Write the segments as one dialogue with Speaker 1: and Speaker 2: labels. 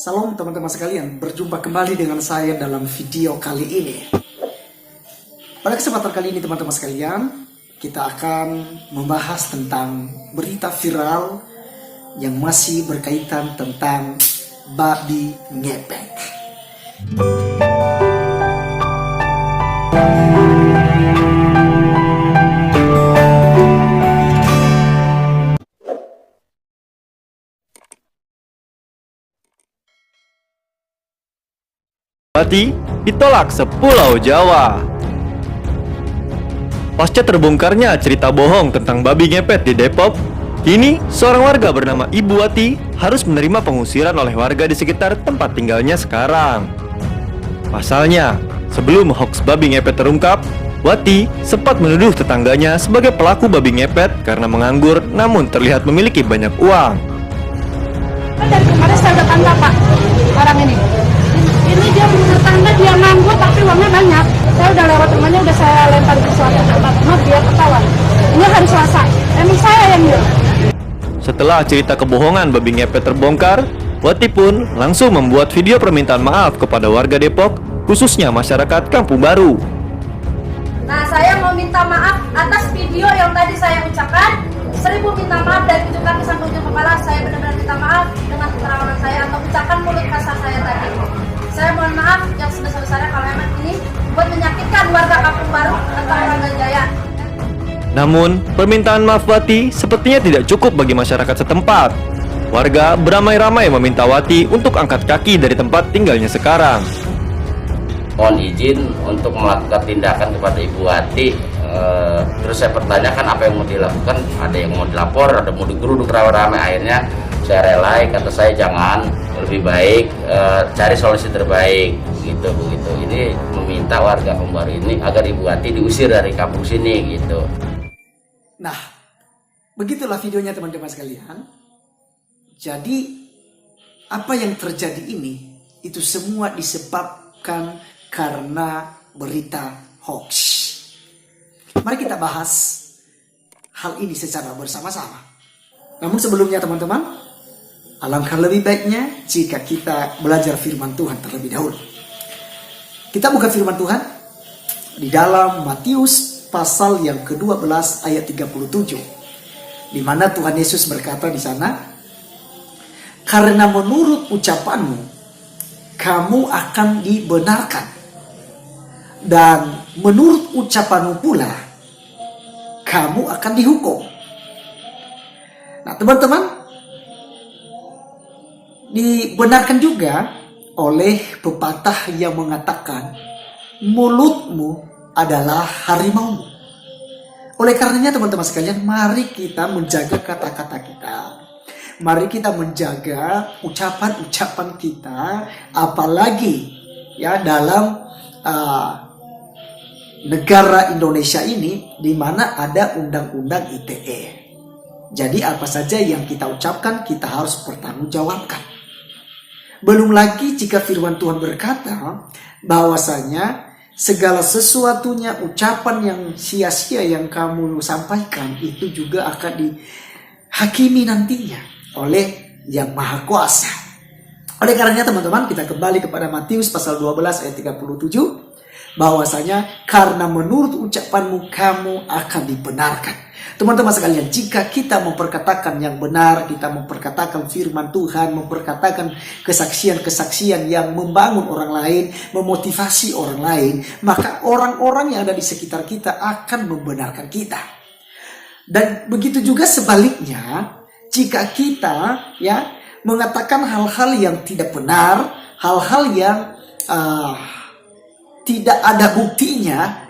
Speaker 1: Salam teman-teman sekalian, berjumpa kembali dengan saya dalam video kali ini. Pada kesempatan kali ini teman-teman sekalian, kita akan membahas tentang berita viral yang masih berkaitan tentang babi ngepet.
Speaker 2: Bupati ditolak sepulau Jawa. Pasca terbongkarnya cerita bohong tentang babi ngepet di Depok, kini seorang warga bernama Ibu Wati harus menerima pengusiran oleh warga di sekitar tempat tinggalnya sekarang. Pasalnya, sebelum hoax babi ngepet terungkap, Wati sempat menuduh tetangganya sebagai pelaku babi ngepet karena menganggur namun terlihat memiliki banyak uang.
Speaker 3: Dari kemarin saya udah tanda Pak, orang ini dia bertanda, dia nganggur tapi uangnya banyak. Saya udah lewat rumahnya, udah saya lempar ke suatu tempat, dia ketahuan. Ini hari Selasa, emang saya yang nyuruh.
Speaker 2: Setelah cerita kebohongan babi ngepet terbongkar, Wati pun langsung membuat video permintaan maaf kepada warga Depok, khususnya masyarakat Kampung Baru.
Speaker 4: Nah, saya mau minta maaf atas video yang tadi saya ucapkan. 1000 minta maaf dari ujung kaki sampai ujung kepala. Saya benar-benar minta maaf dengan keterangan saya atau ucapan mulut kasar saya tadi. Saya mohon maaf yang sebesar-besarnya kalau memang ini buat menyakitkan warga Kampung Baru atau orang Jaya.
Speaker 2: Namun, permintaan maaf Wati sepertinya tidak cukup bagi masyarakat setempat. Warga beramai-ramai meminta Wati untuk angkat kaki dari tempat tinggalnya sekarang.
Speaker 5: Mohon izin untuk melakukan tindakan kepada Ibu Wati. Terus saya pertanyakan apa yang mau dilakukan. Ada yang mau dilapor, ada mau digeruduk ramai-ramai. Akhirnya saya relai, kata saya jangan, lebih baik cari solusi terbaik gitu begitu. Ini meminta warga Kampung Baru ini agar Ibu Wati diusir dari kampung sini gitu.
Speaker 1: Nah, begitulah videonya teman-teman sekalian. Jadi, apa yang terjadi ini, itu semua disebabkan karena berita hoax. Mari kita bahas hal ini secara bersama-sama. Namun sebelumnya teman-teman, alangkah lebih baiknya jika kita belajar firman Tuhan terlebih dahulu. Kita buka firman Tuhan di dalam Matius pasal yang ke-12 ayat 37. Di mana Tuhan Yesus berkata di sana, "Karena menurut ucapanmu kamu akan dibenarkan, dan menurut ucapanmu pula kamu akan dihukum." Nah teman-teman, dibenarkan juga oleh pepatah yang mengatakan mulutmu adalah harimaumu. Oleh karenanya teman-teman sekalian, mari kita menjaga kata-kata kita. Mari kita menjaga ucapan-ucapan kita, apalagi ya dalam negara Indonesia ini di mana ada undang-undang ITE. Jadi apa saja yang kita ucapkan kita harus bertanggungjawabkan. Belum lagi jika firman Tuhan berkata bahwasanya segala sesuatunya, ucapan yang sia-sia yang kamu sampaikan itu juga akan dihakimi nantinya oleh Yang Maha Kuasa. Oleh karenanya teman-teman, kita kembali kepada Matius pasal 12 ayat 37. Bahwasanya karena menurut ucapanmu kamu akan dibenarkan. Teman-teman sekalian, jika kita memperkatakan yang benar, kita memperkatakan firman Tuhan, memperkatakan kesaksian-kesaksian yang membangun orang lain, memotivasi orang lain, maka orang-orang yang ada di sekitar kita akan membenarkan kita. Dan begitu juga sebaliknya, jika kita ya mengatakan hal-hal yang tidak benar, hal-hal yang tidak ada buktinya,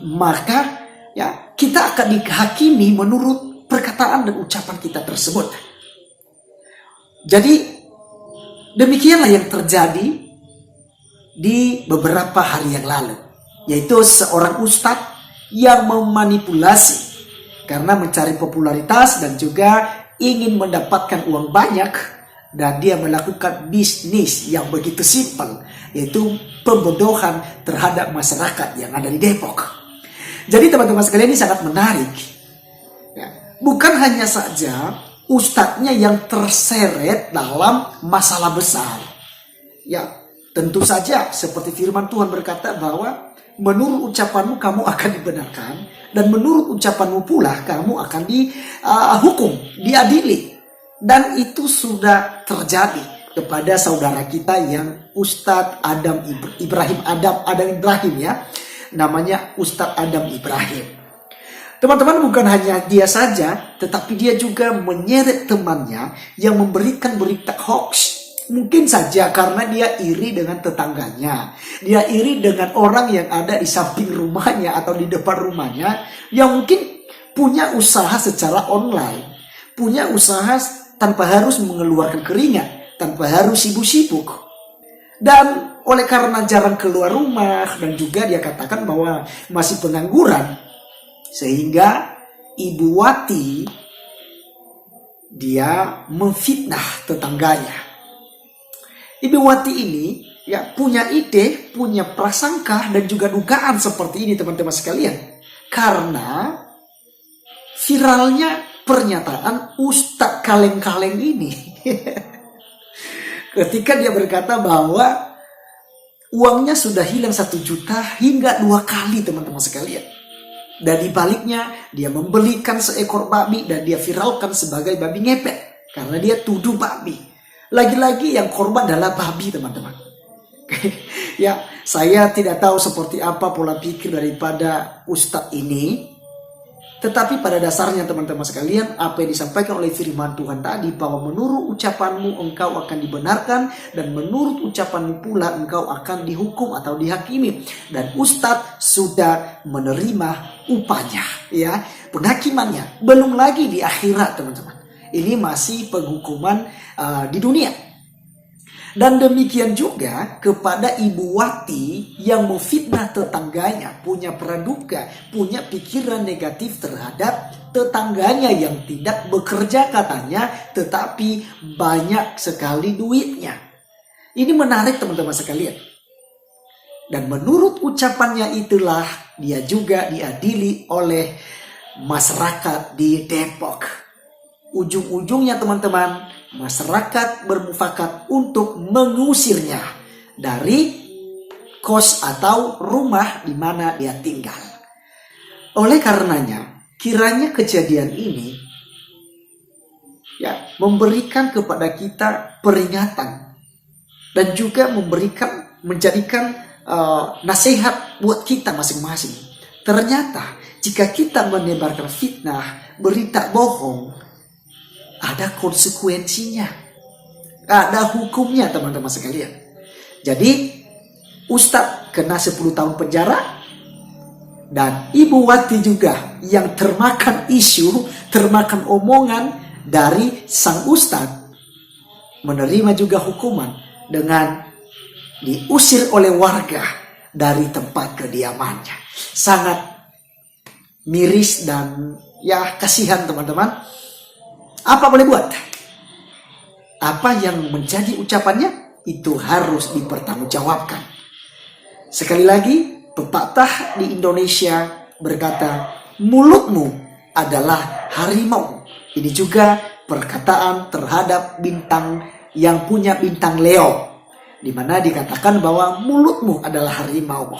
Speaker 1: maka ya kita akan dihakimi menurut perkataan dan ucapan kita tersebut. Jadi demikianlah yang terjadi di beberapa hari yang lalu, yaitu seorang ustadz yang memanipulasi karena mencari popularitas dan juga ingin mendapatkan uang banyak, dan dia melakukan bisnis yang begitu simpel, yaitu pembodohan terhadap masyarakat yang ada di Depok. Jadi teman-teman sekalian, ini sangat menarik. Ya, bukan hanya saja ustadznya yang terseret dalam masalah besar, Ya, tentu saja seperti firman Tuhan berkata bahwa menurut ucapanmu kamu akan dibenarkan, dan menurut ucapanmu pula kamu akan dihukum, diadili. Dan itu sudah terjadi kepada saudara kita yang Ustadz Ibrahim ya. Namanya Ustadz Adam Ibrahim. Teman-teman, bukan hanya dia saja, tetapi dia juga menyeret temannya yang memberikan berita hoax. Mungkin saja karena dia iri dengan tetangganya. Dia iri dengan orang yang ada di samping rumahnya atau di depan rumahnya, yang mungkin punya usaha secara online. Punya usaha tanpa harus mengeluarkan keringat, tanpa harus sibuk-sibuk. Dan oleh karena jarang keluar rumah, dan juga dia katakan bahwa masih pengangguran, sehingga Ibu Wati dia memfitnah tetangganya. Ibu Wati ini ya punya ide, punya prasangka dan juga dugaan seperti ini teman-teman sekalian. Karena viralnya pernyataan Ustadz kaleng-kaleng ini. Ketika dia berkata bahwa uangnya sudah hilang 1 juta hingga 2 kali teman-teman sekalian. Dan di baliknya dia membelikan seekor babi dan dia viralkan sebagai babi ngepet. Karena dia tuduh babi. Lagi-lagi yang korban adalah babi teman-teman. Ya, saya tidak tahu seperti apa pola pikir daripada Ustadz ini. Tetapi pada dasarnya teman-teman sekalian, apa yang disampaikan oleh firman Tuhan tadi, bahwa menurut ucapanmu engkau akan dibenarkan, dan menurut ucapanmu pula engkau akan dihukum atau dihakimi. Dan Ustadz sudah menerima upahnya, ya, penghakimannya. Belum lagi di akhirat teman-teman. Ini masih penghukuman di dunia. Dan demikian juga kepada Ibu Wati yang memfitnah tetangganya, punya praduga, punya pikiran negatif terhadap tetangganya yang tidak bekerja katanya, tetapi banyak sekali duitnya. Ini menarik teman-teman sekalian. Dan menurut ucapannya itulah dia juga diadili oleh masyarakat di Depok. Ujung-ujungnya teman-teman, masyarakat bermufakat untuk mengusirnya dari kos atau rumah di mana dia tinggal. Oleh karenanya, kiranya kejadian ini ya memberikan kepada kita peringatan dan juga menjadikan nasihat buat kita masing-masing. Ternyata jika kita menebarkan fitnah, berita bohong, ada konsekuensinya, ada hukumnya teman-teman sekalian. Jadi Ustadz kena 10 tahun penjara, dan Ibu Wati juga yang termakan isu, termakan omongan dari sang Ustadz, menerima juga hukuman dengan diusir oleh warga dari tempat kediamannya. Sangat miris dan ya kasihan teman-teman. Apa boleh buat? Apa yang menjadi ucapannya itu harus dipertanggungjawabkan. Sekali lagi, pepatah di Indonesia berkata, mulutmu adalah harimau. Ini juga perkataan terhadap bintang yang punya bintang Leo, di mana dikatakan bahwa mulutmu adalah harimau.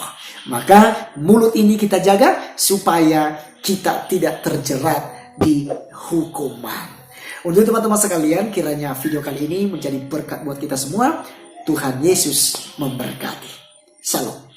Speaker 1: Maka mulut ini kita jaga supaya kita tidak terjerat di hukuman. Untuk teman-teman sekalian, kiranya video kali ini menjadi berkat buat kita semua. Tuhan Yesus memberkati. Salam.